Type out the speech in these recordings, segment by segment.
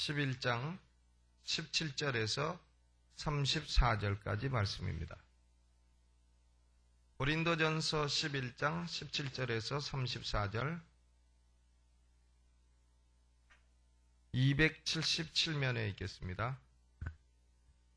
11장 17절에서 34절까지 말씀입니다. 고린도전서 11장 17절에서 34절 277면에 있겠습니다.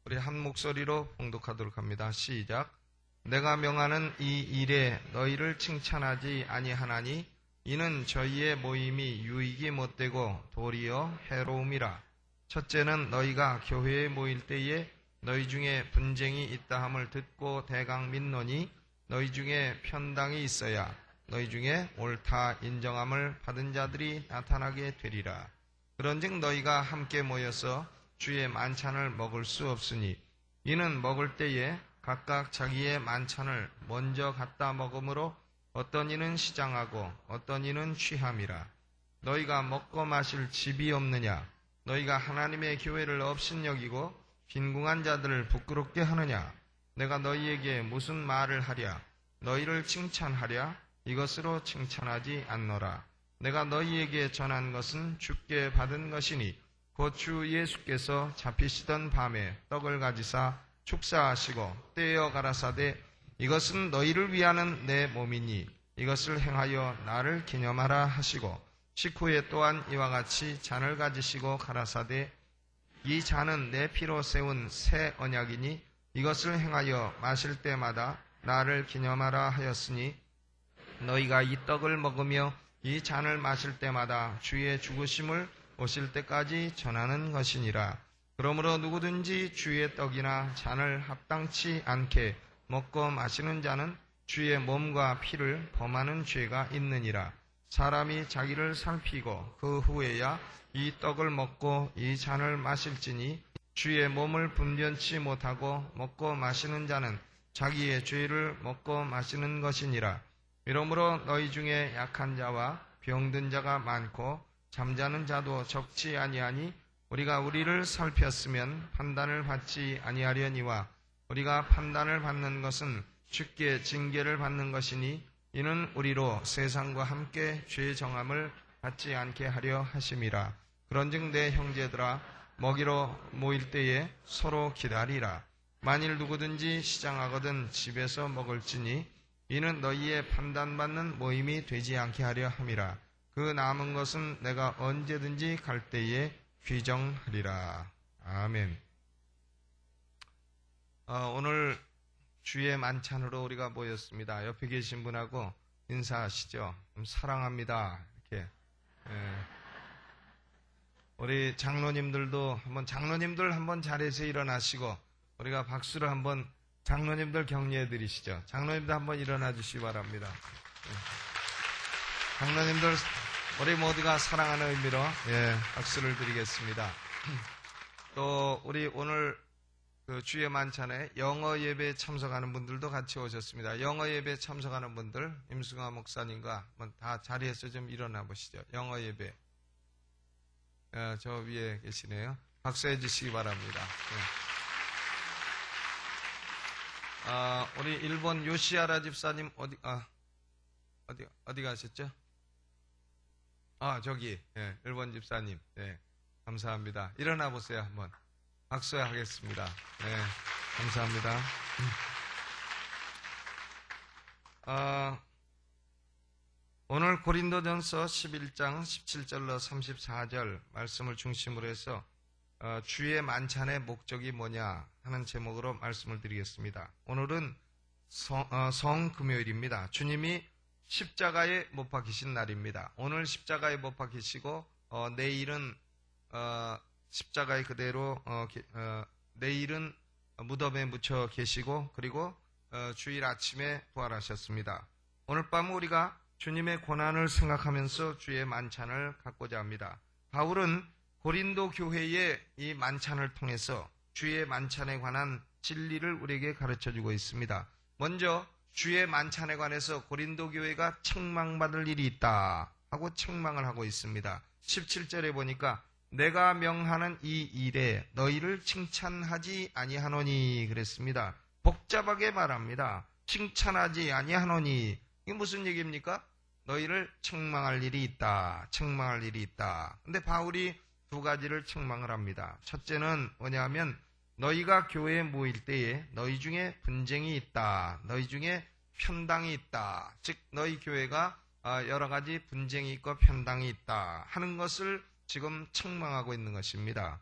우리 한 목소리로 봉독하도록 합니다. 시작. 내가 명하는 이 일에 너희를 칭찬하지 아니하나니 이는 저희의 모임이 유익이 못되고 도리어 해로움이라. 첫째는 너희가 교회에 모일 때에 너희 중에 분쟁이 있다함을 듣고 대강 믿노니 너희 중에 편당이 있어야 너희 중에 옳다 인정함을 받은 자들이 나타나게 되리라. 그런즉 너희가 함께 모여서 주의 만찬을 먹을 수 없으니 이는 먹을 때에 각각 자기의 만찬을 먼저 갖다 먹음으로 어떤 이는 시장하고 어떤 이는 취함이라. 너희가 먹고 마실 집이 없느냐? 너희가 하나님의 교회를 업신여기고 빈궁한 자들을 부끄럽게 하느냐? 내가 너희에게 무슨 말을 하랴? 너희를 칭찬하랴? 이것으로 칭찬하지 않노라. 내가 너희에게 전한 것은 주께 받은 것이니 곧 주 예수께서 잡히시던 밤에 떡을 가지사 축사하시고 떼어 가라사대 이것은 너희를 위하는 내 몸이니 이것을 행하여 나를 기념하라 하시고 식후에 또한 이와 같이 잔을 가지시고 가라사대 이 잔은 내 피로 세운 새 언약이니 이것을 행하여 마실 때마다 나를 기념하라 하였으니 너희가 이 떡을 먹으며 이 잔을 마실 때마다 주의 죽으심을 오실 때까지 전하는 것이니라. 그러므로 누구든지 주의 떡이나 잔을 합당치 않게 먹고 마시는 자는 주의 몸과 피를 범하는 죄가 있느니라. 사람이 자기를 살피고 그 후에야 이 떡을 먹고 이 잔을 마실지니 주의 몸을 분변치 못하고 먹고 마시는 자는 자기의 죄를 먹고 마시는 것이니라. 이러므로 너희 중에 약한 자와 병든 자가 많고 잠자는 자도 적지 아니하니 우리가 우리를 살폈으면 판단을 받지 아니하려니와 우리가 판단을 받는 것은 주께 징계를 받는 것이니 이는 우리로 세상과 함께 죄 정함을 받지 않게 하려 하심이라. 그런즉 내 형제들아 먹이러 모일 때에 서로 기다리라. 만일 누구든지 시장하거든 집에서 먹을지니 이는 너희의 판단받는 모임이 되지 않게 하려 함이라. 그 남은 것은 내가 언제든지 갈 때에 귀정하리라. 아멘. 오늘 주의 만찬으로 우리가 모였습니다. 옆에 계신 분하고 인사하시죠. 사랑합니다. 이렇게. 우리 장로님들도 장로님들 한번 자리에서 일어나시고 우리가 박수를 한번 장로님들 격려해 드리시죠. 장로님들 한번 일어나 주시기 바랍니다. 장로님들 우리 모두가 사랑하는 의미로 박수를 드리겠습니다. 또 우리 오늘 그 주의 만찬에 영어 예배에 참석하는 분들도 같이 오셨습니다. 영어 예배에 참석하는 분들 임승화 목사님과 한번 다 자리에서 좀 일어나 보시죠. 영어 예배 저 위에 계시네요. 박수해 주시기 바랍니다. 우리 일본 요시하라 집사님 어디 가셨죠? 저기 일본 집사님 감사합니다. 일어나 보세요. 한번 박수하겠습니다. 감사합니다. 오늘 고린도전서 11장 17절로 34절 말씀을 중심으로 해서 주의 만찬의 목적이 뭐냐 하는 제목으로 말씀을 드리겠습니다. 오늘은 성금요일입니다. 주님이 십자가에 못 박히신 날입니다. 오늘 십자가에 못 박히시고 내일은 십자가에 그대로 내일은 무덤에 묻혀 계시고 그리고 주일 아침에 부활하셨습니다. 오늘 밤 우리가 주님의 고난을 생각하면서 주의 만찬을 갖고자 합니다. 바울은 고린도 교회의 이 만찬을 통해서 주의 만찬에 관한 진리를 우리에게 가르쳐주고 있습니다. 먼저 주의 만찬에 관해서 고린도 교회가 책망받을 일이 있다 하고 책망을 하고 있습니다. 17절에 보니까 내가 명하는 이 일에 너희를 칭찬하지 아니하노니 그랬습니다. 복잡하게 말합니다. 칭찬하지 아니하노니 이게 무슨 얘기입니까? 너희를 책망할 일이 있다. 책망할 일이 있다. 근데 바울이 두 가지를 책망을 합니다. 첫째는 뭐냐면 너희가 교회에 모일 때에 너희 중에 분쟁이 있다. 너희 중에 편당이 있다. 즉 너희 교회가 여러 가지 분쟁이 있고 편당이 있다 하는 것을 지금 책망하고 있는 것입니다.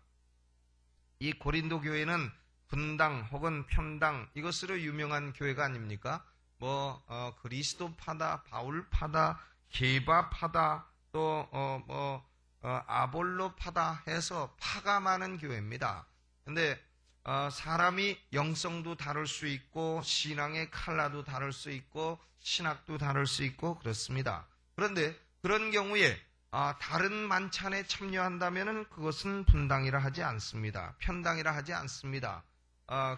이 고린도 교회는 분당 혹은 편당 이것으로 유명한 교회가 아닙니까? 그리스도파다, 바울파다, 게바파다, 또 아볼로파다 해서 파가 많은 교회입니다. 근데 사람이 영성도 다를 수 있고 신앙의 칼라도 다를 수 있고 신학도 다를 수 있고 그렇습니다. 그런데 그런 경우에 다른 만찬에 참여한다면 그것은 분당이라 하지 않습니다. 편당이라 하지 않습니다.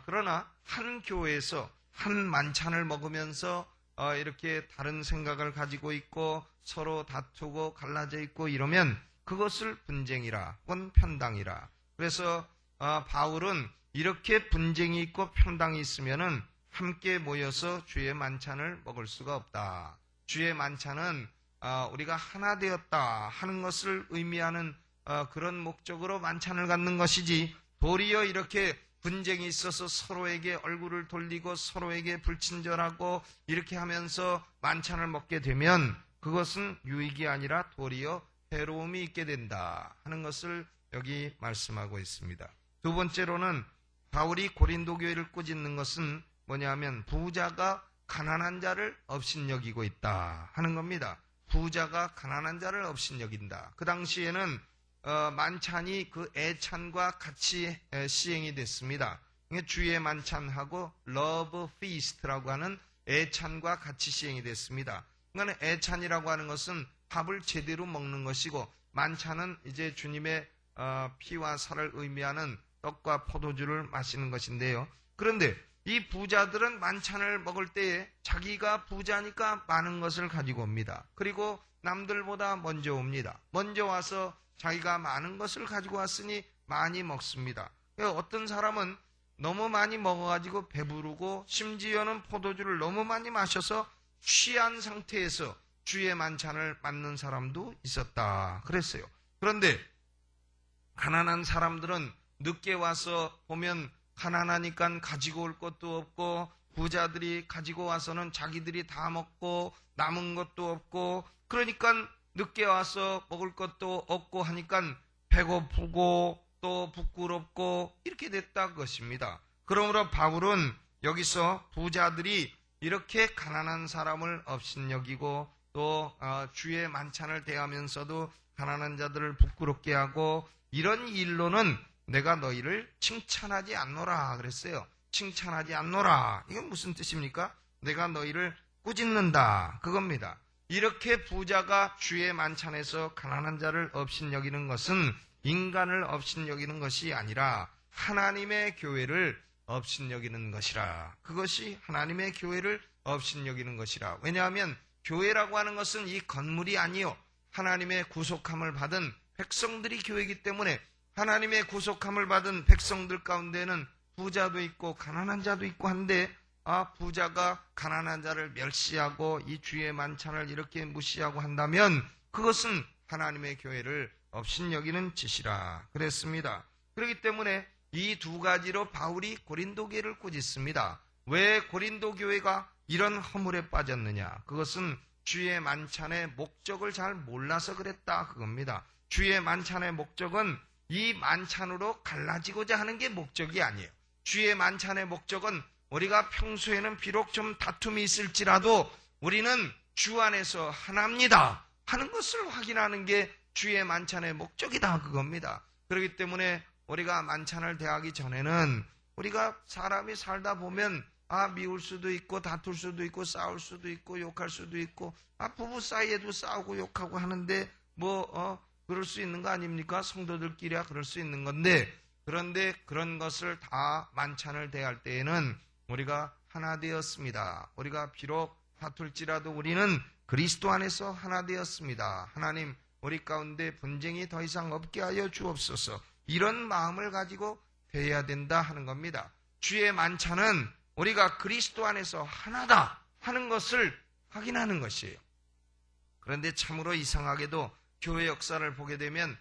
그러나 한 교회에서 한 만찬을 먹으면서 이렇게 다른 생각을 가지고 있고 서로 다투고 갈라져 있고 이러면 그것을 분쟁이라 혹은 편당이라. 그래서 바울은 이렇게 분쟁이 있고 편당이 있으면은 함께 모여서 주의 만찬을 먹을 수가 없다. 주의 만찬은 우리가 하나 되었다 하는 것을 의미하는 그런 목적으로 만찬을 갖는 것이지 도리어 이렇게 분쟁이 있어서 서로에게 얼굴을 돌리고 서로에게 불친절하고 이렇게 하면서 만찬을 먹게 되면 그것은 유익이 아니라 도리어 해로움이 있게 된다 하는 것을 여기 말씀하고 있습니다. 두 번째로는 바울이 고린도 교회를 꾸짖는 것은 뭐냐면 부자가 가난한 자를 업신여기고 있다 하는 겁니다. 부자가 가난한 자를 업신여긴다. 그 당시에는 만찬이 그 애찬과 같이 시행이 됐습니다. 주의 만찬하고 러브 피스트라고 하는 애찬과 같이 시행이 됐습니다. 그러니까 애찬이라고 하는 것은 밥을 제대로 먹는 것이고 만찬은 이제 주님의 피와 살을 의미하는 떡과 포도주를 마시는 것인데요. 그런데 이 부자들은 만찬을 먹을 때에 자기가 부자니까 많은 것을 가지고 옵니다. 그리고 남들보다 먼저 옵니다. 먼저 와서 자기가 많은 것을 가지고 왔으니 많이 먹습니다. 어떤 사람은 너무 많이 먹어가지고 배부르고 심지어는 포도주를 너무 많이 마셔서 취한 상태에서 주의 만찬을 맞는 사람도 있었다 그랬어요. 그런데 가난한 사람들은 늦게 와서 보면 가난하니까 가지고 올 것도 없고 부자들이 가지고 와서는 자기들이 다 먹고 남은 것도 없고 그러니까 늦게 와서 먹을 것도 없고 하니까 배고프고 또 부끄럽고 이렇게 됐다 것입니다. 그러므로 바울은 여기서 부자들이 이렇게 가난한 사람을 업신여기고 또 주의 만찬을 대하면서도 가난한 자들을 부끄럽게 하고 이런 일로는 내가 너희를 칭찬하지 않노라 그랬어요. 칭찬하지 않노라. 이건 무슨 뜻입니까? 내가 너희를 꾸짖는다. 그겁니다. 이렇게 부자가 주의 만찬에서 가난한 자를 업신여기는 것은 인간을 업신여기는 것이 아니라 하나님의 교회를 업신여기는 것이라. 그것이 하나님의 교회를 업신여기는 것이라. 왜냐하면 교회라고 하는 것은 이 건물이 아니요 하나님의 구속함을 받은 백성들이 교회이기 때문에 하나님의 구속함을 받은 백성들 가운데는 부자도 있고 가난한 자도 있고 한데 부자가 가난한 자를 멸시하고 이 주의 만찬을 이렇게 무시하고 한다면 그것은 하나님의 교회를 업신여기는 짓이라 그랬습니다. 그렇기 때문에 이 두 가지로 바울이 고린도 교회를 꾸짖습니다. 왜 고린도 교회가 이런 허물에 빠졌느냐? 그것은 주의 만찬의 목적을 잘 몰라서 그랬다 그겁니다. 주의 만찬의 목적은 이 만찬으로 갈라지고자 하는 게 목적이 아니에요. 주의 만찬의 목적은 우리가 평소에는 비록 좀 다툼이 있을지라도 우리는 주 안에서 하나입니다 하는 것을 확인하는 게 주의 만찬의 목적이다 그겁니다. 그렇기 때문에 우리가 만찬을 대하기 전에는 우리가 사람이 살다 보면 미울 수도 있고 다툴 수도 있고 싸울 수도 있고 욕할 수도 있고 부부 사이에도 싸우고 욕하고 하는데 그럴 수 있는 거 아닙니까? 성도들끼리야 그럴 수 있는 건데 그런데 그런 것을 다 만찬을 대할 때에는 우리가 하나 되었습니다. 우리가 비록 다툴지라도 우리는 그리스도 안에서 하나 되었습니다. 하나님 우리 가운데 분쟁이 더 이상 없게 하여 주옵소서. 이런 마음을 가지고 대해야 된다 하는 겁니다. 주의 만찬은 우리가 그리스도 안에서 하나다 하는 것을 확인하는 것이에요. 그런데 참으로 이상하게도 교회 역사를 보게 되면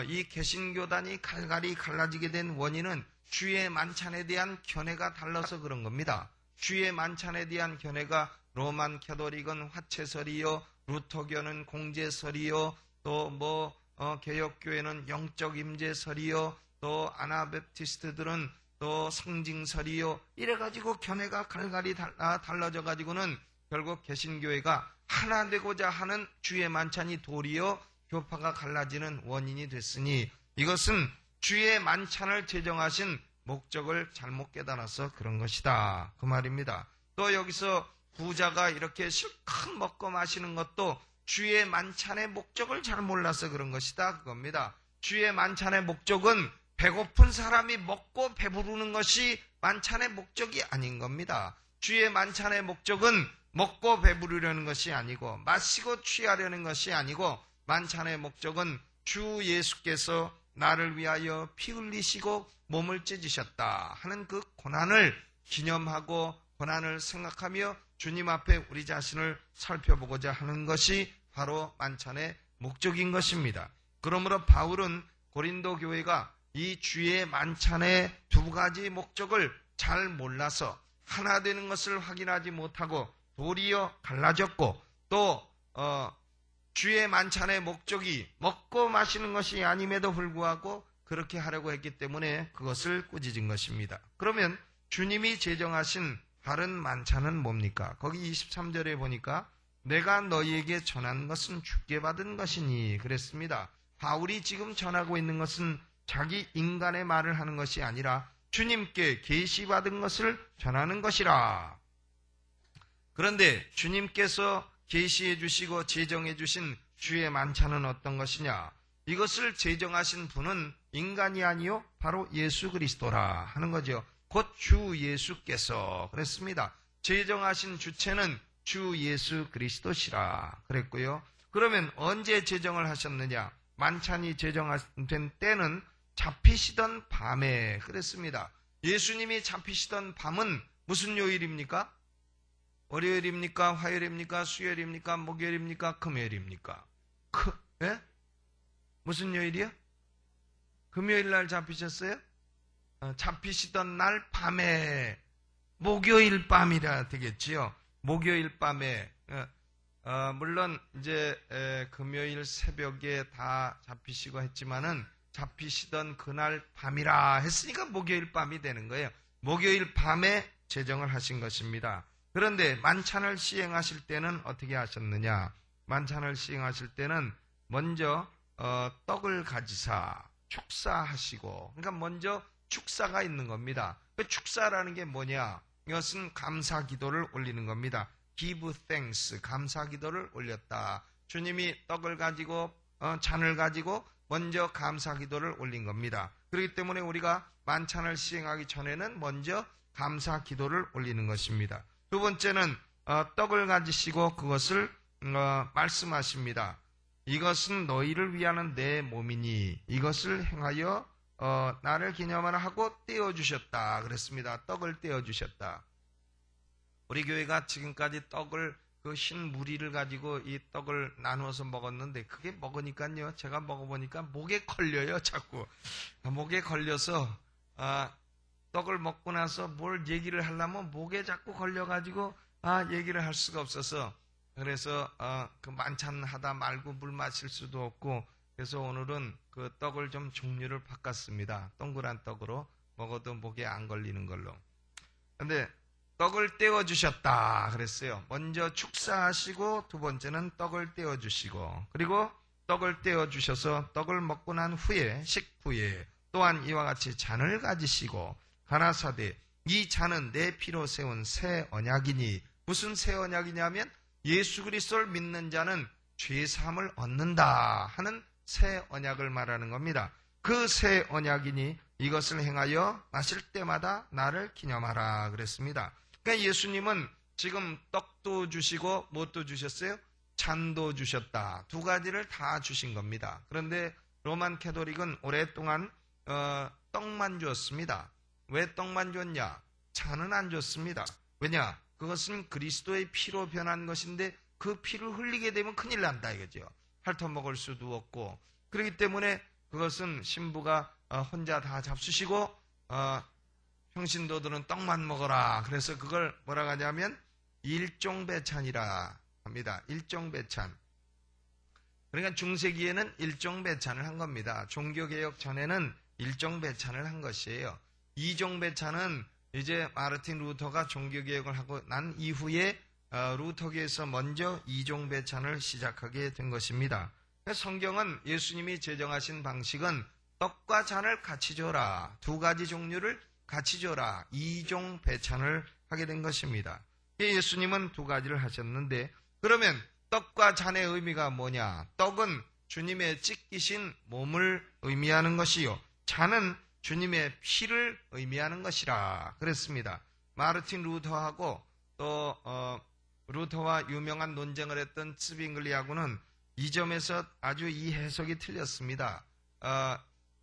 이 개신교단이 갈갈이 갈라지게 된 원인은 주의 만찬에 대한 견해가 달라서 그런 겁니다. 주의 만찬에 대한 견해가 로만 캐톨릭은 화채설이요, 루터교는 공제설이요, 또 개혁교회는 영적 임재설이요, 또 아나베프티스트들은 또 상징설이요, 이래가지고 견해가 갈갈이 달라져가지고는 결국 개신교회가 하나 되고자 하는 주의 만찬이 도리어 교파가 갈라지는 원인이 됐으니 이것은 주의 만찬을 제정하신 목적을 잘못 깨달아서 그런 것이다, 그 말입니다. 또 여기서 부자가 이렇게 실컷 먹고 마시는 것도 주의 만찬의 목적을 잘 몰라서 그런 것이다, 그겁니다. 주의 만찬의 목적은 배고픈 사람이 먹고 배부르는 것이 만찬의 목적이 아닌 겁니다. 주의 만찬의 목적은 먹고 배부르려는 것이 아니고 마시고 취하려는 것이 아니고 만찬의 목적은 주 예수께서 나를 위하여 피 흘리시고 몸을 찢으셨다 하는 그 고난을 기념하고 고난을 생각하며 주님 앞에 우리 자신을 살펴보고자 하는 것이 바로 만찬의 목적인 것입니다. 그러므로 바울은 고린도 교회가 이 주의 만찬의 두 가지 목적을 잘 몰라서 하나 되는 것을 확인하지 못하고 도리어 갈라졌고 또 주의 만찬의 목적이 먹고 마시는 것이 아님에도 불구하고 그렇게 하려고 했기 때문에 그것을 꾸짖은 것입니다. 그러면 주님이 제정하신 다른 만찬은 뭡니까? 거기 23절에 보니까 내가 너희에게 전한 것은 주께 받은 것이니 그랬습니다. 바울이 지금 전하고 있는 것은 자기 인간의 말을 하는 것이 아니라 주님께 계시받은 것을 전하는 것이라. 그런데 주님께서 계시해 주시고 제정해 주신 주의 만찬은 어떤 것이냐? 이것을 제정하신 분은 인간이 아니요 바로 예수 그리스도라 하는 거죠. 곧 주 예수께서 그랬습니다. 제정하신 주체는 주 예수 그리스도시라 그랬고요. 그러면 언제 제정을 하셨느냐? 만찬이 제정된 때는 잡히시던 밤에 그랬습니다. 예수님이 잡히시던 밤은 무슨 요일입니까? 월요일입니까? 화요일입니까? 수요일입니까? 목요일입니까? 금요일입니까? 예? 무슨 요일이요? 금요일 날 잡히셨어요? 잡히시던 날 밤에 목요일 밤이라 되겠지요. 목요일 밤에 물론 이제 금요일 새벽에 다 잡히시고 했지만은 잡히시던 그날 밤이라 했으니까 목요일 밤이 되는 거예요. 목요일 밤에 제정을 하신 것입니다. 그런데 만찬을 시행하실 때는 어떻게 하셨느냐? 만찬을 시행하실 때는 먼저 떡을 가지사 축사하시고, 그러니까 먼저 축사가 있는 겁니다. 그 축사라는 게 뭐냐? 이것은 감사 기도를 올리는 겁니다. Give thanks, 감사 기도를 올렸다. 주님이 떡을 가지고 잔을 가지고 먼저 감사 기도를 올린 겁니다. 그렇기 때문에 우리가 만찬을 시행하기 전에는 먼저 감사 기도를 올리는 것입니다. 두 번째는 떡을 가지시고 그것을 말씀하십니다. 이것은 너희를 위하는 내 몸이니 이것을 행하여 나를 기념하라 하고 떼어주셨다 그랬습니다. 떡을 떼어주셨다. 우리 교회가 지금까지 떡을 그 흰 무리를 가지고 이 떡을 나누어서 먹었는데 그게 먹으니까요, 제가 먹어보니까 목에 걸려요. 자꾸 목에 걸려서 떡을 먹고 나서 뭘 얘기를 하려면 목에 자꾸 걸려가지고 얘기를 할 수가 없어서, 그래서 그 만찬 하다 말고 물 마실 수도 없고, 그래서 오늘은 그 떡을 좀 종류를 바꿨습니다. 동그란 떡으로 먹어도 목에 안 걸리는 걸로. 근데 떡을 떼어주셨다 그랬어요. 먼저 축사하시고 두 번째는 떡을 떼어주시고, 그리고 떡을 떼어주셔서 떡을 먹고 난 후에 식후에 또한 이와 같이 잔을 가지시고 가라사대 이 잔은 내 피로 세운 새 언약이니, 무슨 새 언약이냐면 예수 그리스도를 믿는 자는 죄사함을 얻는다 하는 새 언약을 말하는 겁니다. 그 새 언약이니 이것을 행하여 마실 때마다 나를 기념하라 그랬습니다. 그러니까 예수님은 지금 떡도 주시고 무엇도 주셨어요? 잔도 주셨다. 두 가지를 다 주신 겁니다. 그런데 로만 캐톨릭은 오랫동안 떡만 줬습니다. 왜 떡만 줬냐? 잔은 안 줬습니다. 왜냐? 그것은 그리스도의 피로 변한 것인데 그 피를 흘리게 되면 큰일 난다 이거죠. 핥아먹을 수도 없고, 그렇기 때문에 그것은 신부가 혼자 다 잡수시고 평신도들은 떡만 먹어라. 그래서 그걸 뭐라고 하냐면 일종배찬이라 합니다. 일종배찬. 그러니까 중세기에는 일종배찬을 한 겁니다. 종교개혁 전에는 일종배찬을 한 것이에요. 이종배찬은 이제 마르틴 루터가 종교개혁을 하고 난 이후에 루터교에서 먼저 이종배찬을 시작하게 된 것입니다. 성경은 예수님이 제정하신 방식은 떡과 잔을 같이 줘라. 두 가지 종류를 같이 줘라. 이종배찬을 하게 된 것입니다. 예수님은 두 가지를 하셨는데 그러면 떡과 잔의 의미가 뭐냐? 떡은 주님의 찢기신 몸을 의미하는 것이요. 잔은 주님의 피를 의미하는 것이라 그랬습니다. 마르틴 루터하고 또 루터와 유명한 논쟁을 했던 츠빙글리하고는 이 점에서 아주 이 해석이 틀렸습니다.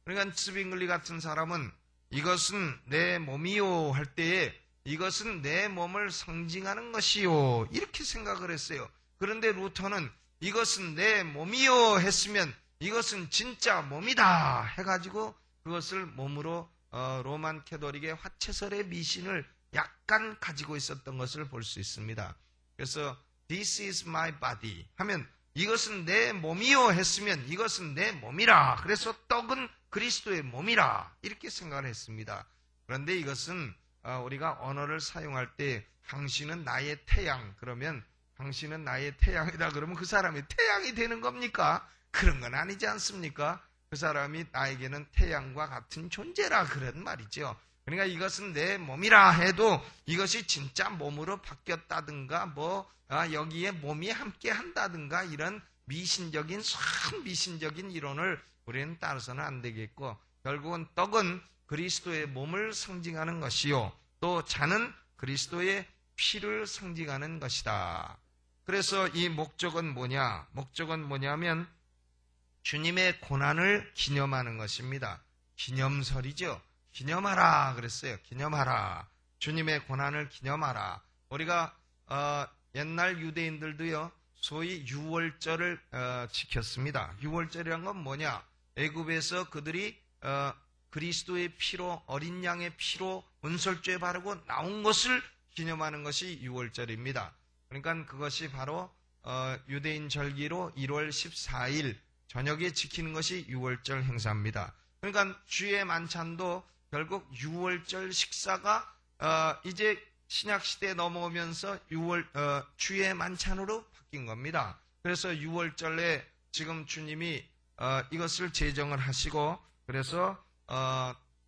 그러니까 츠빙글리 같은 사람은 이것은 내 몸이요 할 때에 이것은 내 몸을 상징하는 것이요 이렇게 생각을 했어요. 그런데 루터는 이것은 내 몸이요 했으면 이것은 진짜 몸이다 해가지고 그것을 몸으로 로만 캐토릭의 화채설의 미신을 약간 가지고 있었던 것을 볼 수 있습니다. 그래서 This is my body 하면 이것은 내 몸이요 했으면 이것은 내 몸이라. 그래서 떡은 그리스도의 몸이라 이렇게 생각을 했습니다. 그런데 이것은 우리가 언어를 사용할 때 당신은 나의 태양 그러면 당신은 나의 태양이다 그러면 그 사람이 태양이 되는 겁니까? 그런 건 아니지 않습니까? 그 사람이 나에게는 태양과 같은 존재라 그런 말이죠. 그러니까 이것은 내 몸이라 해도 이것이 진짜 몸으로 바뀌었다든가 여기에 몸이 함께 한다든가 이런 미신적인 미신적인 이론을 우리는 따라서는 안 되겠고 결국은 떡은 그리스도의 몸을 상징하는 것이요 또 잔은 그리스도의 피를 상징하는 것이다. 그래서 이 목적은 뭐냐? 목적은 뭐냐면 주님의 고난을 기념하는 것입니다. 기념설이죠. 기념하라 그랬어요. 기념하라. 주님의 고난을 기념하라. 우리가 옛날 유대인들도요. 소위 유월절을 지켰습니다. 유월절이란 건 뭐냐? 애굽에서 그들이 그리스도의 피로 어린 양의 피로 은솔죄 바르고 나온 것을 기념하는 것이 유월절입니다. 그러니까 그것이 바로 유대인 절기로 1월 14일 저녁에 지키는 것이 유월절 행사입니다. 그러니까 주의 만찬도 결국 유월절 식사가 이제 신약시대에 넘어오면서 주의 만찬으로 바뀐 겁니다. 그래서 유월절에 지금 주님이 이것을 제정을 하시고 그래서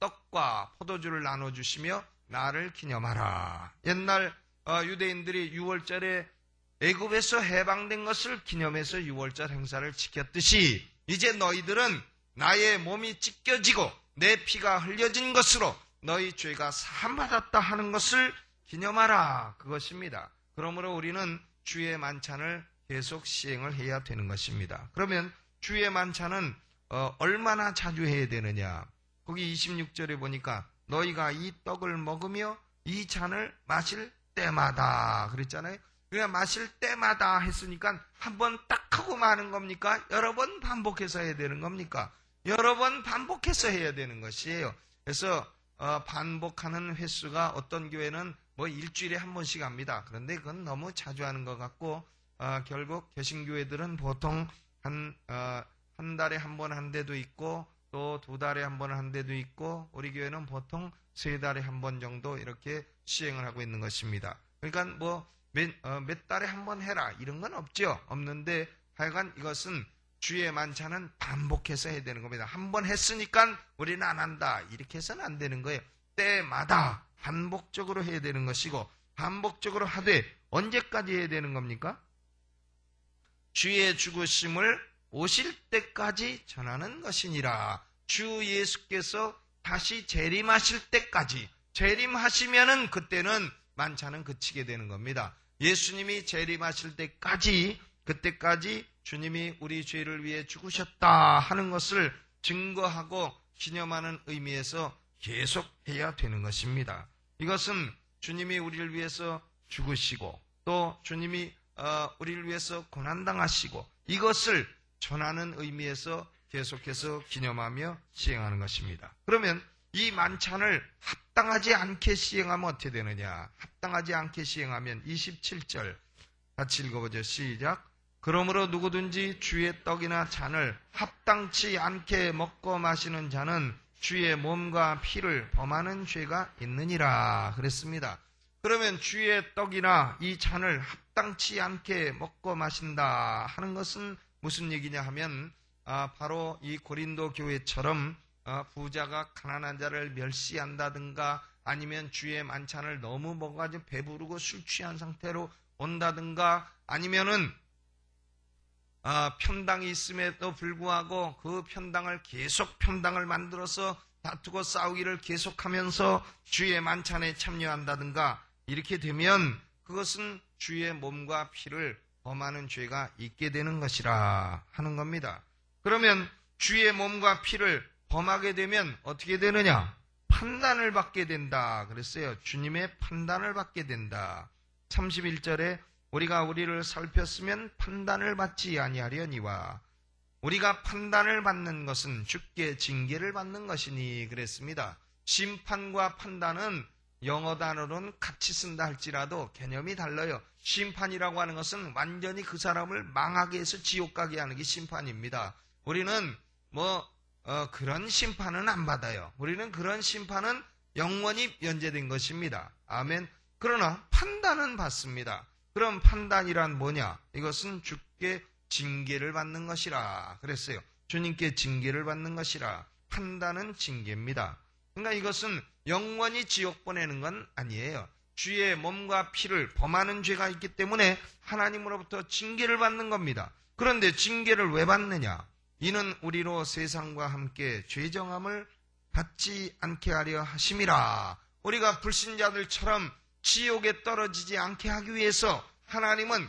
떡과 포도주를 나눠주시며 나를 기념하라. 옛날 유대인들이 유월절에 애굽에서 해방된 것을 기념해서 유월절 행사를 지켰듯이 이제 너희들은 나의 몸이 찢겨지고 내 피가 흘려진 것으로 너희 죄가 사함받았다 하는 것을 기념하라. 그것입니다. 그러므로 우리는 주의 만찬을 계속 시행을 해야 되는 것입니다. 그러면 주의 만찬은 얼마나 자주 해야 되느냐? 거기 26절에 보니까 너희가 이 떡을 먹으며 이 잔을 마실 때마다 그랬잖아요. 그냥 마실 때마다 했으니까 한 번 딱 하고 마는 겁니까? 여러 번 반복해서 해야 되는 겁니까? 여러 번 반복해서 해야 되는 것이에요. 그래서 반복하는 횟수가 어떤 교회는 일주일에 한 번씩 합니다. 그런데 그건 너무 자주 하는 것 같고 결국 개신교회들은 보통 한 달에 한 번 한 데도 있고 또 2달에 한 번 한 데도 있고 우리 교회는 보통 3달에 한 번 정도 이렇게 시행을 하고 있는 것입니다. 그러니까 몇 달에 한 번 해라 이런 건 없죠. 없는데 하여간 이것은 주의 만찬은 반복해서 해야 되는 겁니다. 한 번 했으니까 우리는 안 한다 이렇게 해서는 안 되는 거예요. 때마다 반복적으로 해야 되는 것이고 반복적으로 하되 언제까지 해야 되는 겁니까? 주의 죽으심을 오실 때까지 전하는 것이니라. 주 예수께서 다시 재림하실 때까지 재림하시면은 그때는 만찬은 그치게 되는 겁니다. 예수님이 재림하실 때까지 그때까지 주님이 우리 죄를 위해 죽으셨다 하는 것을 증거하고 기념하는 의미에서 계속 해야 되는 것입니다. 이것은 주님이 우리를 위해서 죽으시고 또 주님이 우리를 위해서 고난당하시고 이것을 전하는 의미에서 계속해서 기념하며 시행하는 것입니다. 그러면 이 만찬을 합당하지 않게 시행하면 어떻게 되느냐? 합당하지 않게 시행하면 27절 같이 읽어보죠. 시작. 그러므로 누구든지 주의 떡이나 잔을 합당치 않게 먹고 마시는 자는 주의 몸과 피를 범하는 죄가 있느니라 그랬습니다. 그러면 주의 떡이나 이 잔을 합당치 않게 먹고 마신다 하는 것은 무슨 얘기냐 하면 바로 이 고린도 교회처럼 부자가 가난한 자를 멸시한다든가 아니면 주의 만찬을 너무 먹어가지고 배부르고 술 취한 상태로 온다든가 아니면은 편당이 있음에도 불구하고 그 편당을 계속 편당을 만들어서 다투고 싸우기를 계속하면서 주의 만찬에 참여한다든가 이렇게 되면 그것은 주의 몸과 피를 범하는 죄가 있게 되는 것이라 하는 겁니다. 그러면 주의 몸과 피를 범하게 되면 어떻게 되느냐? 판단을 받게 된다 그랬어요. 주님의 판단을 받게 된다. 31절에 우리가 우리를 살폈으면 판단을 받지 아니하려니와 우리가 판단을 받는 것은 주께 징계를 받는 것이니 그랬습니다. 심판과 판단은 영어 단어로는 같이 쓴다 할지라도 개념이 달라요. 심판이라고 하는 것은 완전히 그 사람을 망하게 해서 지옥 가게 하는 게 심판입니다. 우리는 그런 심판은 안 받아요. 우리는 그런 심판은 영원히 면제된 것입니다. 아멘. 그러나 판단은 받습니다. 그럼 판단이란 뭐냐? 이것은 주께 징계를 받는 것이라 그랬어요. 주님께 징계를 받는 것이라. 판단은 징계입니다. 그러니까 이것은 영원히 지옥 보내는 건 아니에요. 주의 몸과 피를 범하는 죄가 있기 때문에 하나님으로부터 징계를 받는 겁니다. 그런데 징계를 왜 받느냐? 이는 우리로 세상과 함께 죄정함을 받지 않게 하려 하심이라. 우리가 불신자들처럼 지옥에 떨어지지 않게 하기 위해서 하나님은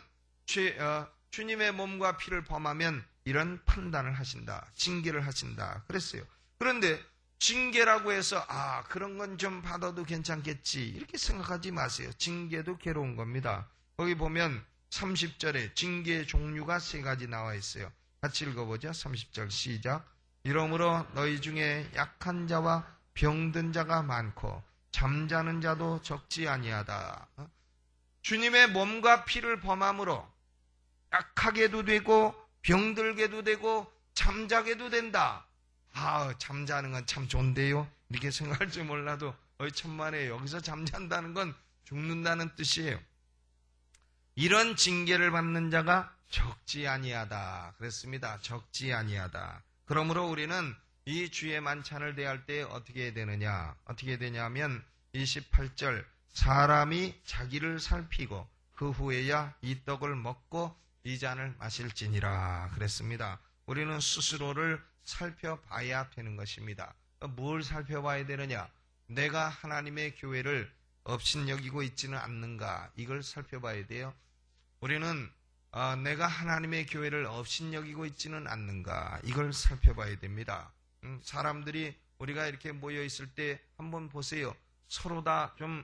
주님의 몸과 피를 범하면 이런 판단을 하신다. 징계를 하신다. 그랬어요. 그런데 징계라고 해서 그런 건 좀 받아도 괜찮겠지 이렇게 생각하지 마세요. 징계도 괴로운 겁니다. 거기 보면 30절에 징계의 종류가 3가지 나와 있어요. 같이 읽어보죠. 30절 시작. 이러므로 너희 중에 약한 자와 병든 자가 많고 잠자는 자도 적지 아니하다. 주님의 몸과 피를 범함으로 약하게도 되고 병들게도 되고 잠자게도 된다. 잠자는 건 참 좋은데요. 이렇게 생각할 줄 몰라도 천만에 여기서 잠잔다는 건 죽는다는 뜻이에요. 이런 징계를 받는 자가 적지 아니하다 그랬습니다. 적지 아니하다. 그러므로 우리는 이 주의 만찬을 대할 때 어떻게 되느냐? 어떻게 되냐면 28절 사람이 자기를 살피고 그 후에야 이 떡을 먹고 이 잔을 마실지니라 그랬습니다. 우리는 스스로를 살펴봐야 되는 것입니다. 뭘 살펴봐야 되느냐? 내가 하나님의 교회를 업신여기고 있지는 않는가? 이걸 살펴봐야 돼요. 우리는 내가 하나님의 교회를 업신여기고 있지는 않는가? 이걸 살펴봐야 됩니다. 사람들이 우리가 이렇게 모여있을 때 한번 보세요. 서로 다 좀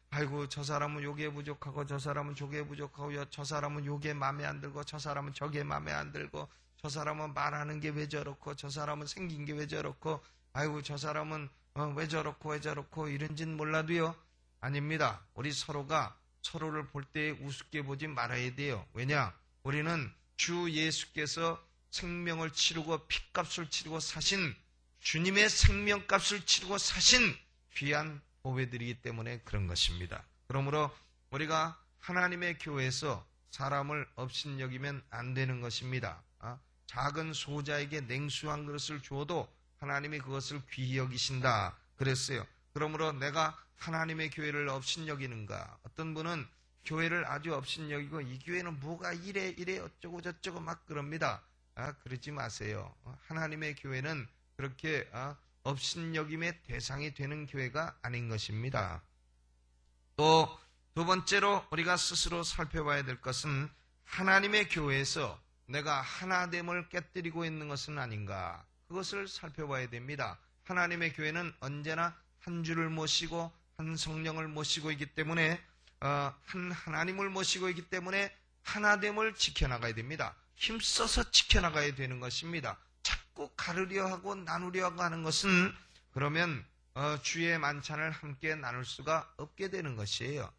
아이고 저 사람은 요게 부족하고 저 사람은 저게 부족하고 저 사람은 요게 마음에 안 들고 저 사람은 저게 마음에 안 들고 저 사람은 말하는 게 왜 저렇고 저 사람은 생긴 게 왜 저렇고 아이고 저 사람은 왜 저렇고 이런지는 몰라도요. 아닙니다. 우리 서로가 서로를 볼 때 우습게 보지 말아야 돼요. 왜냐? 우리는 주 예수께서 생명을 치르고 핏값을 치르고 사신 주님의 생명값을 치르고 사신 귀한 보배들이기 때문에 그런 것입니다. 그러므로 우리가 하나님의 교회에서 사람을 업신여기면 안 되는 것입니다. 작은 소자에게 냉수 한 그릇을 주어도 하나님이 그것을 귀히 여기신다 그랬어요. 그러므로 내가 하나님의 교회를 업신여기는가? 어떤 분은 교회를 아주 업신여기고 이 교회는 뭐가 이래 어쩌고 저쩌고 막 그럽니다. 그러지 마세요. 하나님의 교회는 그렇게 업신여김의 대상이 되는 교회가 아닌 것입니다. 또 두 번째로 우리가 스스로 살펴봐야 될 것은 하나님의 교회에서 내가 하나됨을 깨뜨리고 있는 것은 아닌가? 그것을 살펴봐야 됩니다. 하나님의 교회는 언제나 한 주를 모시고 한 성령을 모시고 있기 때문에 한 하나님을 모시고 있기 때문에 하나됨을 지켜나가야 됩니다. 힘써서 지켜나가야 되는 것입니다. 자꾸 가르려 하고 나누려 하고 하는 것은 그러면 주의 만찬을 함께 나눌 수가 없게 되는 것이에요.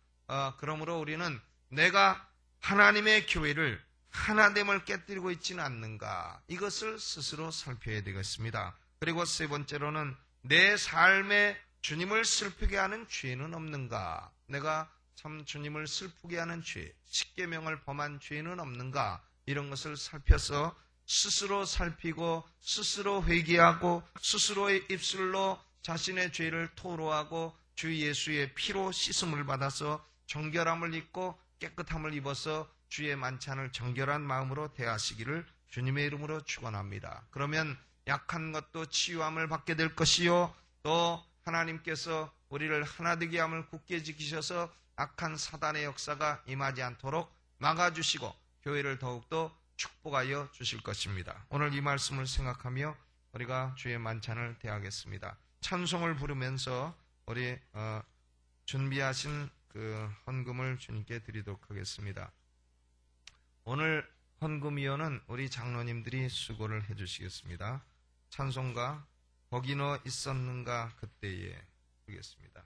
그러므로 우리는 내가 하나님의 교회를 하나됨을 깨뜨리고 있지는 않는가, 이것을 스스로 살펴야 되겠습니다. 그리고 세 번째로는 내 삶에 주님을 슬프게 하는 죄는 없는가, 내가 참 주님을 슬프게 하는 죄, 십계명을 범한 죄는 없는가, 이런 것을 살펴서 스스로 살피고 스스로 회개하고 스스로의 입술로 자신의 죄를 토로하고 주 예수의 피로 씻음을 받아서 정결함을 입고 깨끗함을 입어서 주의 만찬을 정결한 마음으로 대하시기를 주님의 이름으로 축원합니다. 그러면 약한 것도 치유함을 받게 될 것이요, 또 하나님께서 우리를 하나되게 함을 굳게 지키셔서 악한 사단의 역사가 임하지 않도록 막아주시고 교회를 더욱더 축복하여 주실 것입니다. 오늘 이 말씀을 생각하며 우리가 주의 만찬을 대하겠습니다. 찬송을 부르면서 우리 준비하신 그 헌금을 주님께 드리도록 하겠습니다. 오늘 헌금위원은 우리 장로님들이 수고를 해주시겠습니다. 찬송가 거기 너 있었는가 그때에 부르겠습니다.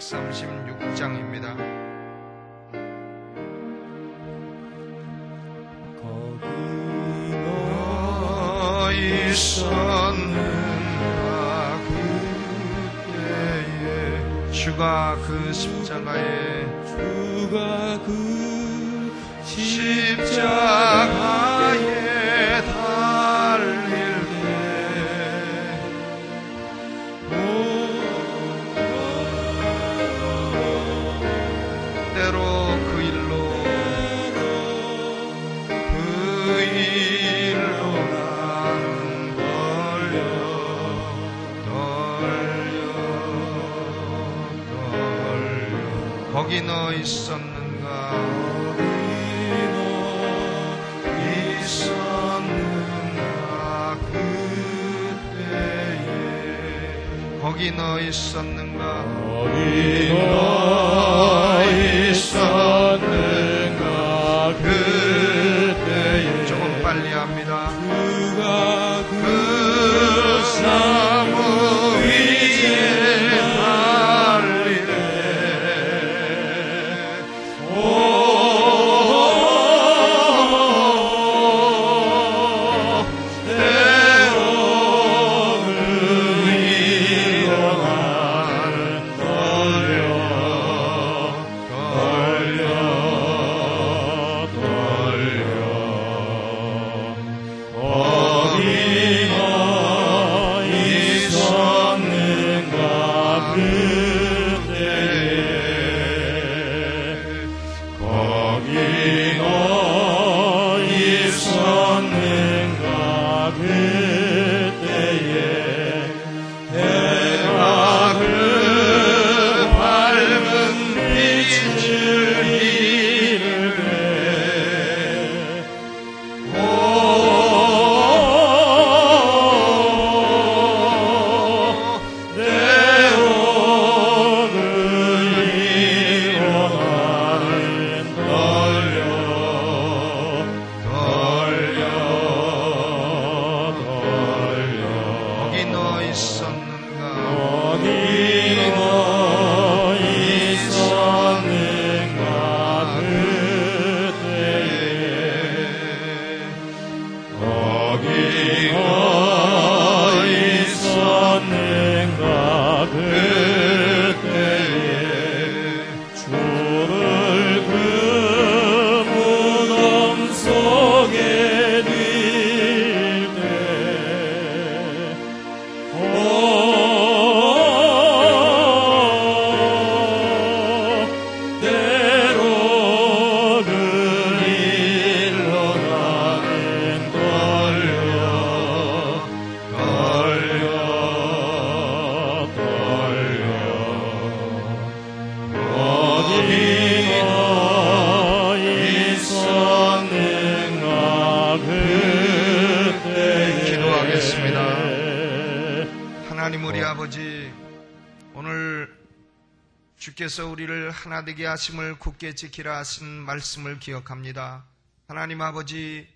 136장입니다. 거기 너 있었는가 그때에 주가 그 십자가에 달릴 때 때로 그 일로 나는 떨려 거기 너 있었는가 그때에 거기 너 있었는가 그때에 조금 빨리 합니다. 그 사무 위에 달릴 주께서 우리를 하나 되게 하심을 굳게 지키라 하신 말씀을 기억합니다. 하나님 아버지,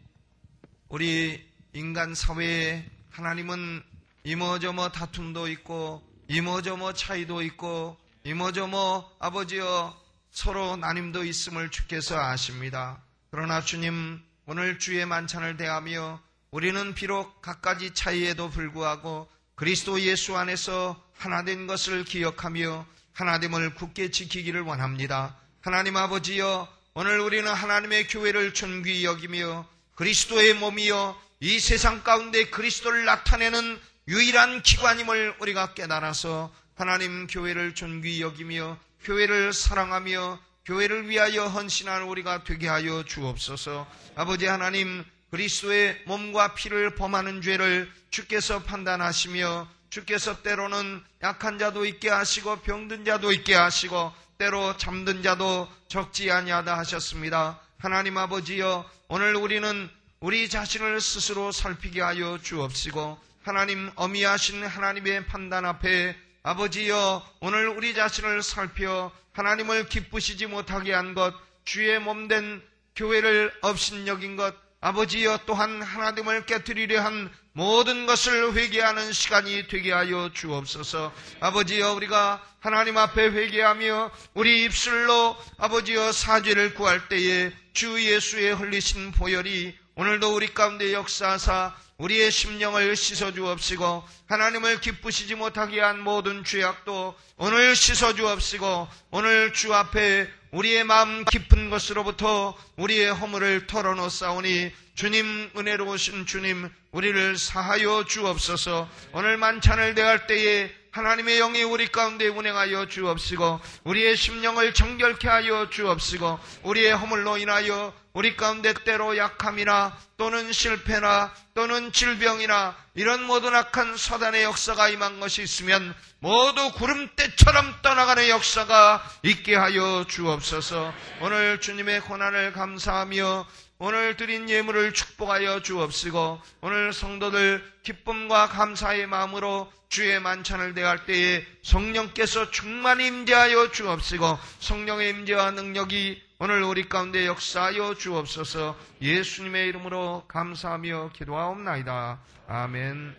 우리 인간 사회에 하나님은 이모저모 다툼도 있고 이모저모 차이도 있고 이모저모 아버지여 서로 나눔도 있음을 주께서 아십니다. 그러나 주님, 오늘 주의 만찬을 대하며 우리는 비록 갖가지 차이에도 불구하고 그리스도 예수 안에서 하나된 것을 기억하며 하나됨을 굳게 지키기를 원합니다. 하나님 아버지여, 오늘 우리는 하나님의 교회를 존귀히 여기며 그리스도의 몸이여 이 세상 가운데 그리스도를 나타내는 유일한 기관임을 우리가 깨달아서 하나님 교회를 존귀히 여기며 교회를 사랑하며 교회를 위하여 헌신하는 우리가 되게 하여 주옵소서. 아버지 하나님, 그리스도의 몸과 피를 범하는 죄를 주께서 판단하시며 주께서 때로는 약한 자도 있게 하시고 병든 자도 있게 하시고 때로 잠든 자도 적지 아니하다 하셨습니다. 하나님 아버지여, 오늘 우리는 우리 자신을 스스로 살피게 하여 주옵시고 하나님 어미하신 하나님의 판단 앞에 아버지여, 오늘 우리 자신을 살펴 하나님을 기쁘시지 못하게 한 것, 주의 몸된 교회를 업신여긴 것, 아버지여 또한 하나됨을 깨뜨리려 한 모든 것을 회개하는 시간이 되게 하여 주옵소서. 아버지여, 우리가 하나님 앞에 회개하며 우리 입술로 아버지여 사죄를 구할 때에 주 예수의 흘리신 보혈이 오늘도 우리 가운데 역사하사 우리의 심령을 씻어주옵시고 하나님을 기쁘시지 못하게 한 모든 죄악도 오늘 씻어주옵시고 오늘 주 앞에 우리의 마음 깊은 것으로부터 우리의 허물을 털어놓사오니 주님, 은혜로우신 주님, 우리를 사하여 주옵소서. 오늘 만찬을 대할 때에 하나님의 영이 우리 가운데 운행하여 주옵시고 우리의 심령을 정결케 하여 주옵시고 우리의 허물로 인하여 우리 가운데 때로 약함이나 또는 실패나 또는 질병이나 이런 모든 악한 사단의 역사가 임한 것이 있으면 모두 구름대처럼 떠나가는 역사가 있게 하여 주옵소서. 오늘 주님의 고난을 감사하며 오늘 드린 예물을 축복하여 주옵시고 오늘 성도들 기쁨과 감사의 마음으로 주의 만찬을 대할 때에 성령께서 충만히 임재하여 주옵시고 성령의 임재와 능력이 오늘 우리 가운데 역사하여 주옵소서. 예수님의 이름으로 감사하며 기도하옵나이다. 아멘.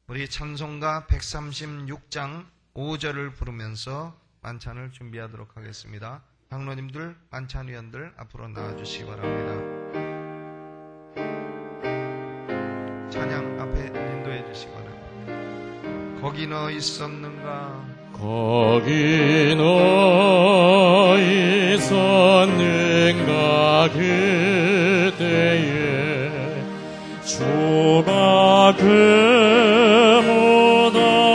우리 찬송가 136장 5절을 부르면서 만찬을 준비하도록 하겠습니다. 장로님들, 만찬위원들 앞으로 나와주시기 바랍니다. 찬양 앞에 인도해 주시기 바랍니다. 거기 너 있었는가? 거기 너 있었는가? 그때에 주가 그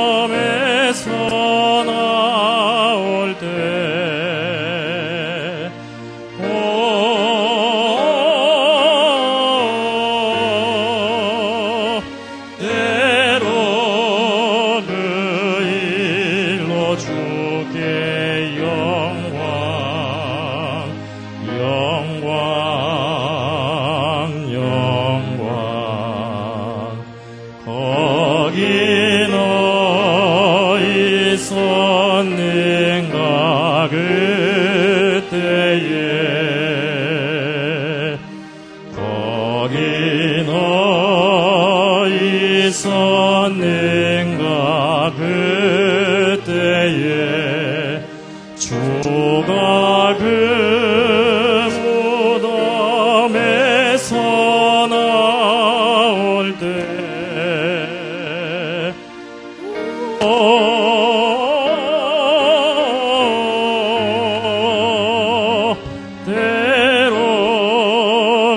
무덤에서 나올 때 때로 그 일로 주께 영광 거기 너 있었는가? 그때에 거기 너 있었는가? 그때에 주가 그 무덤에서 나올 때 때로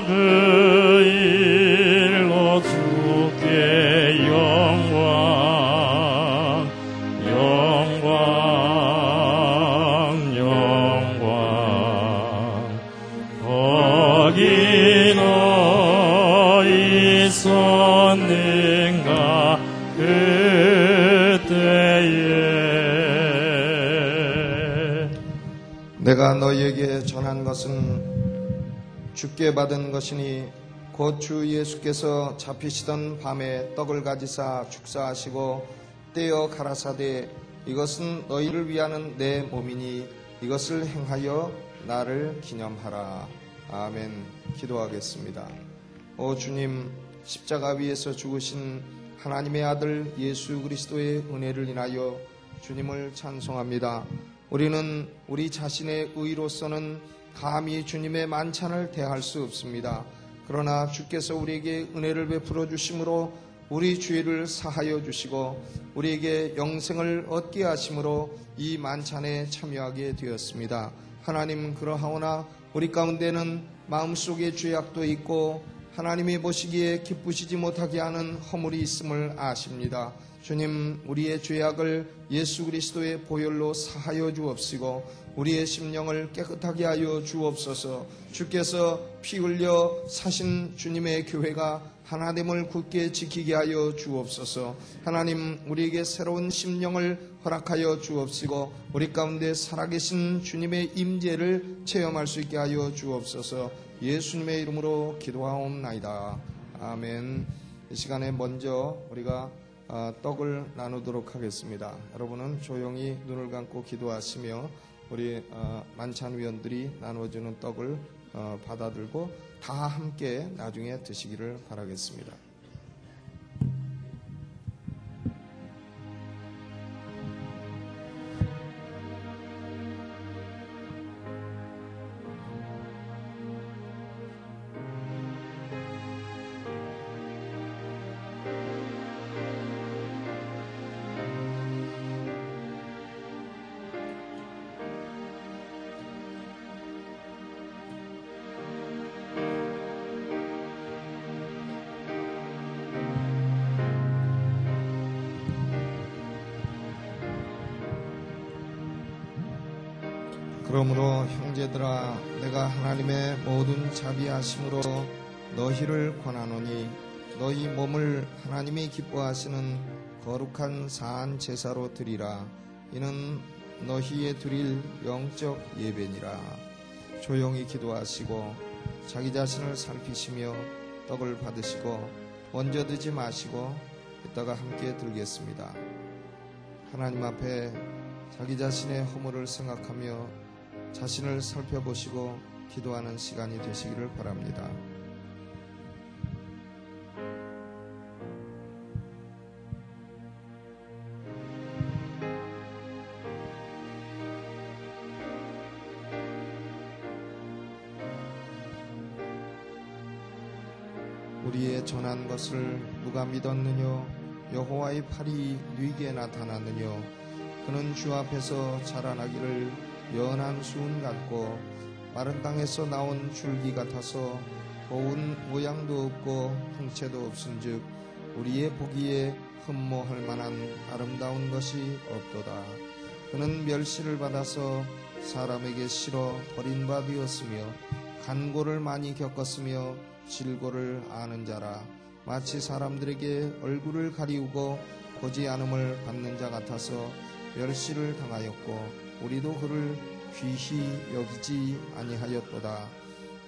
그 일로 주께 영광 거기 너 있었는가? 그때에 내가 너희에게 전한 것은 주께 받은 것이니 곧 주 예수께서 잡히시던 밤에 떡을 가지사 축사하시고 떼어 가라사대 이것은 너희를 위하는 내 몸이니 이것을 행하여 나를 기념하라. 아멘. 기도하겠습니다. 오 주님, 십자가 위에서 죽으신 하나님의 아들 예수 그리스도의 은혜를 인하여 주님을 찬송합니다. 우리는 우리 자신의 의로서는 감히 주님의 만찬을 대할 수 없습니다. 그러나 주께서 우리에게 은혜를 베풀어 주심으로 우리 죄를 사하여 주시고 우리에게 영생을 얻게 하심으로 이 만찬에 참여하게 되었습니다. 하나님, 그러하오나 우리 가운데는 마음속에 죄악도 있고 하나님이 보시기에 기쁘시지 못하게 하는 허물이 있음을 아십니다. 주님, 우리의 죄악을 예수 그리스도의 보혈로 사하여 주옵시고 우리의 심령을 깨끗하게 하여 주옵소서. 주께서 피 흘려 사신 주님의 교회가 하나됨을 굳게 지키게 하여 주옵소서. 하나님, 우리에게 새로운 심령을 허락하여 주옵시고 우리 가운데 살아계신 주님의 임재를 체험할 수 있게 하여 주옵소서. 예수님의 이름으로 기도하옵나이다. 아멘. 이 시간에 먼저 우리가 떡을 나누도록 하겠습니다. 여러분은 조용히 눈을 감고 기도하시며 우리 만찬위원들이 나눠주는 떡을 받아들고 다 함께 나중에 드시기를 바라겠습니다. 그러므로 형제들아, 내가 하나님의 모든 자비하심으로 너희를 권하노니 너희 몸을 하나님이 기뻐하시는 거룩한 사한 제사로 드리라. 이는 너희의 드릴 영적 예배니라. 조용히 기도하시고 자기 자신을 살피시며 떡을 받으시고 먼저 드지 마시고 이따가 함께 들겠습니다. 하나님 앞에 자기 자신의 허물을 생각하며 자신을 살펴보시고 기도하는 시간이 되시기를 바랍니다. 우리의 전한 것을 누가 믿었느뇨? 여호와의 팔이 누이게 나타났느뇨? 그는 주 앞에서 자라나기를 연한 수은 같고 마른 땅에서 나온 줄기 같아서 고운 모양도 없고 형체도 없은즉 우리의 보기에 흠모할 만한 아름다운 것이 없도다. 그는 멸시를 받아서 사람에게 실어 버린 바 되었으며 간고를 많이 겪었으며 질고를 아는 자라. 마치 사람들에게 얼굴을 가리우고 보지 않음을 받는 자 같아서 멸시를 당하였고 우리도 그를 귀히 여기지 아니하였도다.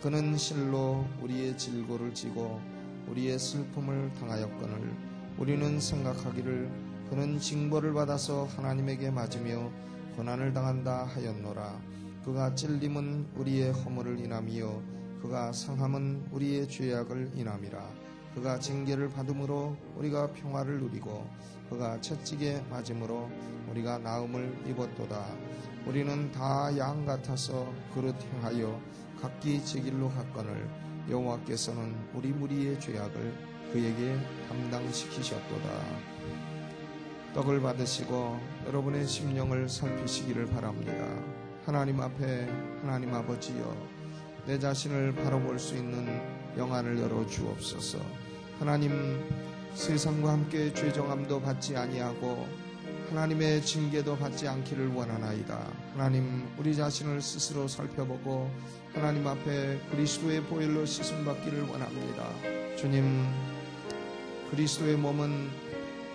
그는 실로 우리의 질고를 지고 우리의 슬픔을 당하였거늘 우리는 생각하기를 그는 징벌을 받아서 하나님에게 맞으며 고난을 당한다 하였노라. 그가 찔림은 우리의 허물을 인함이요 그가 상함은 우리의 죄악을 인함이라. 그가 징계를 받음으로 우리가 평화를 누리고 그가 채찍에 맞음으로 우리가 나음을 입었도다. 우리는 다 양 같아서 그릇 행하여 각기 제 길로 갔거늘 여호와께서는 우리 무리의 죄악을 그에게 담당시키셨도다. 떡을 받으시고 여러분의 심령을 살피시기를 바랍니다. 하나님 앞에 하나님 아버지여, 내 자신을 바라볼 수 있는 영안을 열어 주옵소서. 하나님, 세상과 함께 죄정함도 받지 아니하고 하나님의 징계도 받지 않기를 원하나이다. 하나님, 우리 자신을 스스로 살펴보고 하나님 앞에 그리스도의 보혈로 씻음 받기를 원합니다. 주님, 그리스도의 몸은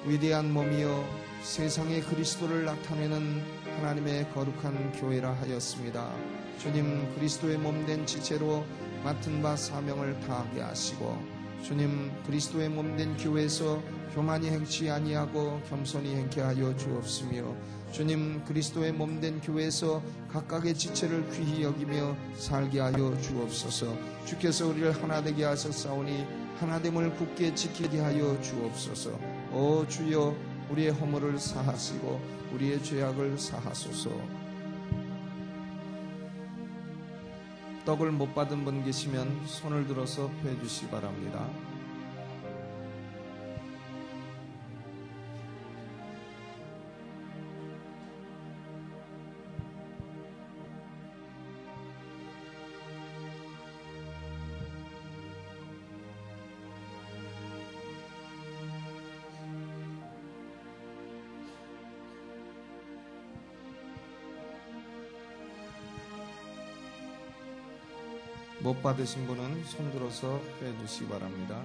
위대한 몸이요 세상에 그리스도를 나타내는 하나님의 거룩한 교회라 하였습니다. 주님, 그리스도의 몸된 지체로 맡은 바 사명을 다하게 하시고 주님, 그리스도의 몸된 교회에서 교만이 행치 아니하고 겸손히 행케 하여 주옵시며 주님 그리스도의 몸된 교회에서 각각의 지체를 귀히 여기며 살게 하여 주옵소서. 주께서 우리를 하나 되게 하셨사오니 하나됨을 굳게 지키게 하여 주옵소서. 오 주여, 우리의 허물을 사하시고 우리의 죄악을 사하소서. 떡을 못 받은 분 계시면 손을 들어서 펴 주시기 바랍니다. 못 받으신 분은 손 들어서 빼주시기 바랍니다.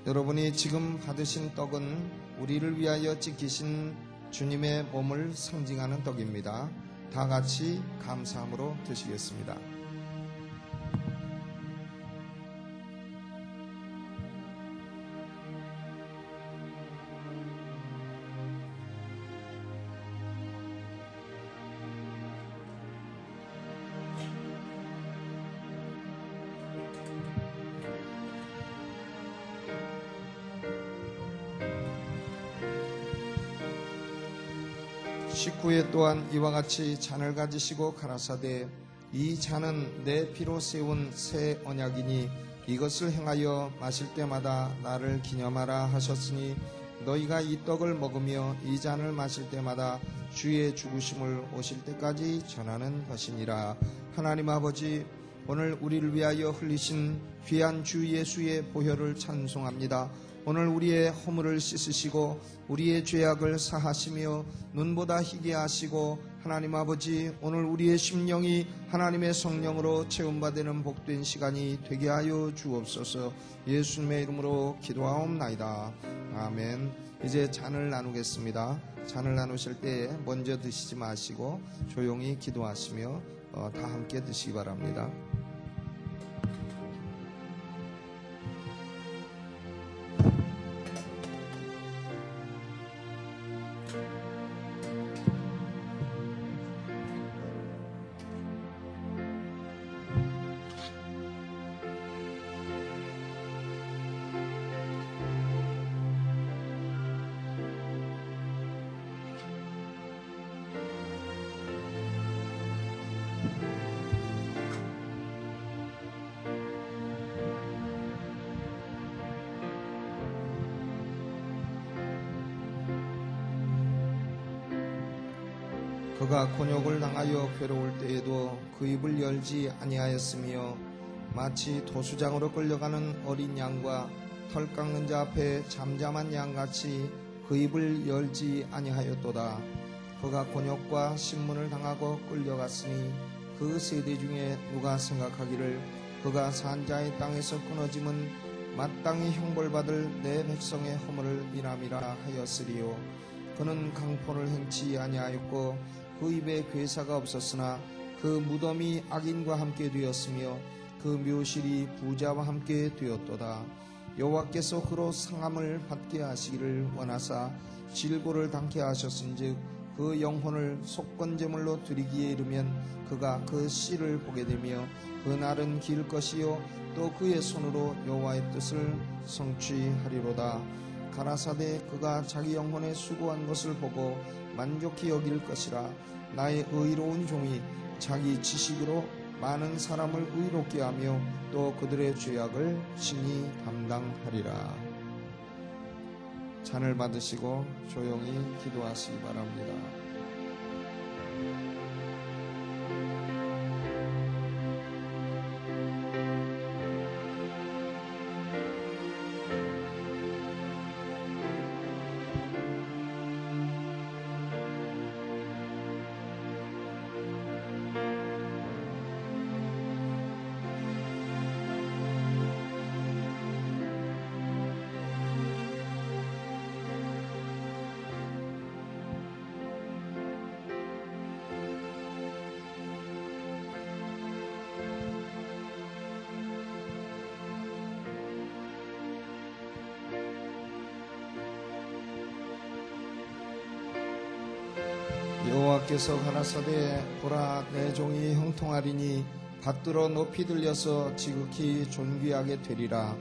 여러분이 지금 받으신 떡은 우리를 위하여 지키신 주님의 몸을 상징하는 떡입니다. 다 같이 감사함으로 드시겠습니다. 식후에 또한 이와 같이 잔을 가지시고 가라사대 이 잔은 내 피로 세운 새 언약이니 이것을 행하여 마실 때마다 나를 기념하라 하셨으니 너희가 이 떡을 먹으며 이 잔을 마실 때마다 주의 죽으심을 오실 때까지 전하는 것이니라. 하나님 아버지, 오늘 우리를 위하여 흘리신 귀한 주 예수의 보혈을 찬송합니다. 오늘 우리의 허물을 씻으시고 우리의 죄악을 사하시며 눈보다 희게 하시고 하나님 아버지, 오늘 우리의 심령이 하나님의 성령으로 채움받는 복된 시간이 되게 하여 주옵소서. 예수님의 이름으로 기도하옵나이다. 아멘. 이제 잔을 나누겠습니다. 잔을 나누실 때 먼저 드시지 마시고 조용히 기도하시며 다 함께 드시기 바랍니다. 그가 곤욕을 당하여 괴로울 때에도 그 입을 열지 아니하였으며 마치 도수장으로 끌려가는 어린 양과 털 깎는 자 앞에 잠잠한 양같이 그 입을 열지 아니하였도다. 그가 곤욕과 신문을 당하고 끌려갔으니 그 세대 중에 누가 생각하기를 그가 산 자의 땅에서 끊어짐은 마땅히 형벌받을 내 백성의 허물을 인함이라 하였으리요. 그는 강포를 행치 아니하였고 그 입에 괴사가 없었으나 그 무덤이 악인과 함께 되었으며 그 묘실이 부자와 함께 되었도다. 여호와께서 그로 상함을 받게 하시기를 원하사 질고를 당케 하셨은즉 그 영혼을 속건제물로 드리기에 이르면 그가 그 씨를 보게 되며 그 날은 길 것이요 또 그의 손으로 여호와의 뜻을 성취하리로다. 가라사대 그가 자기 영혼에 수고한 것을 보고 만족히 여길 것이라. 나의 의로운 종이 자기 지식으로 많은 사람을 의롭게 하며 또 그들의 죄악을 친히 담당하리라. 잔을 받으시고 조용히 기도하시기 바랍니다. 여호와께서 가라사대 보라 내 종이 형통하리니 받들어 높이 들려서 지극히 존귀하게 되리라.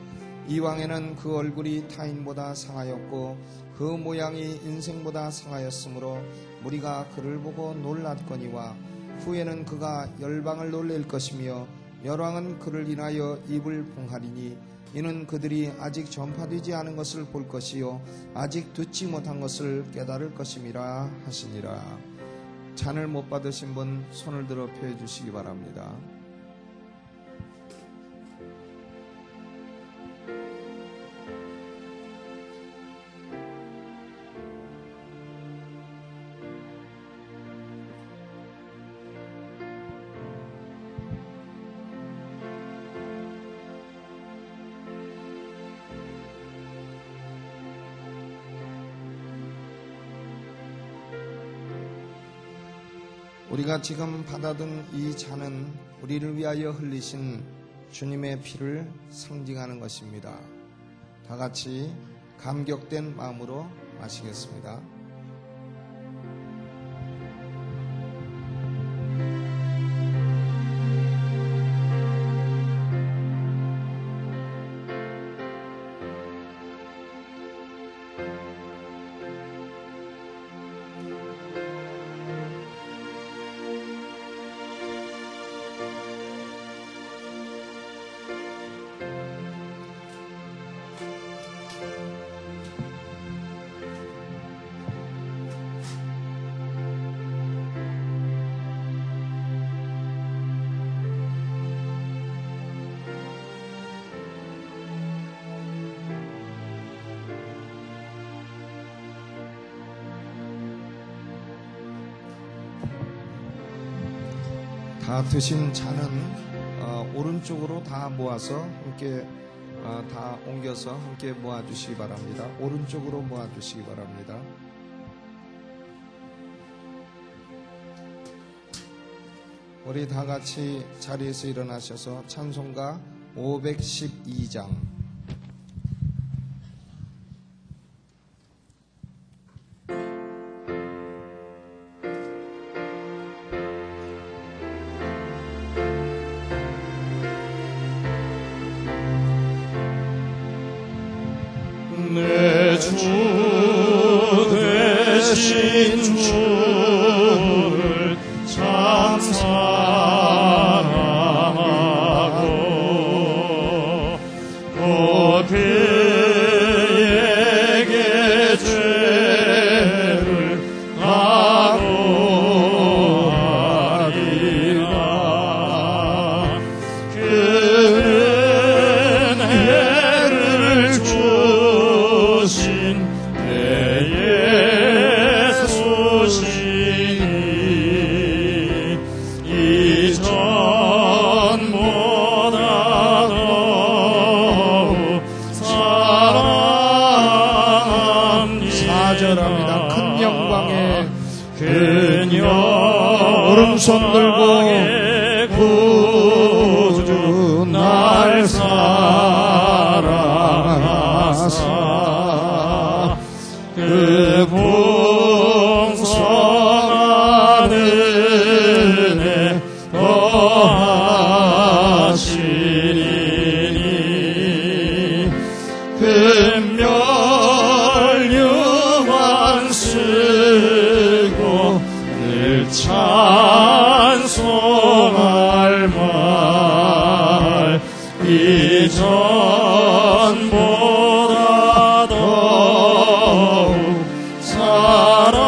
이 왕에는 그 얼굴이 타인보다 상하였고 그 모양이 인생보다 상하였으므로 무리가 그를 보고 놀랐거니와 후에는 그가 열방을 놀랄 것이며 열왕은 그를 인하여 입을 봉하리니 이는 그들이 아직 전파되지 않은 것을 볼 것이요 아직 듣지 못한 것을 깨달을 것임이라 하시니라. 잔을 못 받으신 분 손을 들어 펴 주시기 바랍니다. 우리가 지금 받아든 이 잔은 우리를 위하여 흘리신 주님의 피를 상징하는 것입니다. 다 같이 감격된 마음으로 마시겠습니다. 다 드신 잔은 오른쪽으로 다 모아서 함께 다 옮겨서 함께 모아주시기 바랍니다. 오른쪽으로 모아주시기 바랍니다. 우리 다 같이 자리에서 일어나셔서 찬송가 512장 내 주 되신 주를 참 사랑하고 또 그에게 죄를 가로하리라. 그는 해를 주신 내 예수시니 이전보다 더욱 사랑합니다. 4절합니다. 큰 영광에 오른손 들고 구주 날 사랑하사 그 풍성한 은혜 더하시리니 금멸 유한 쓰고 늘 찬송할 말 이전보다 더욱 사랑합니다.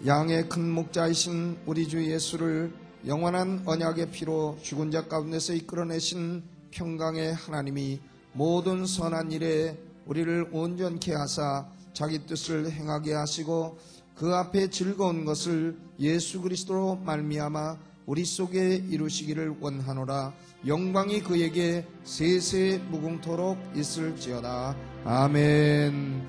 양의 큰 목자이신 우리 주 예수를 영원한 언약의 피로 죽은 자 가운데서 이끌어내신 평강의 하나님이 모든 선한 일에 우리를 온전케 하사 자기 뜻을 행하게 하시고 그 앞에 즐거운 것을 예수 그리스도로 말미암아 우리 속에 이루시기를 원하노라. 영광이 그에게 세세 무궁토록 있을지어다. 아멘.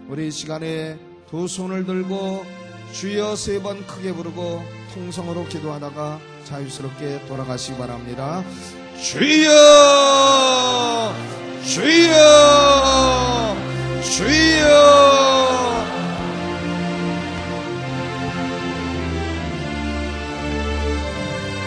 우리 이 시간에 두 손을 들고 주여 3번 크게 부르고 통성으로 기도하다가 자유스럽게 돌아가시기 바랍니다. 주여 주여 주여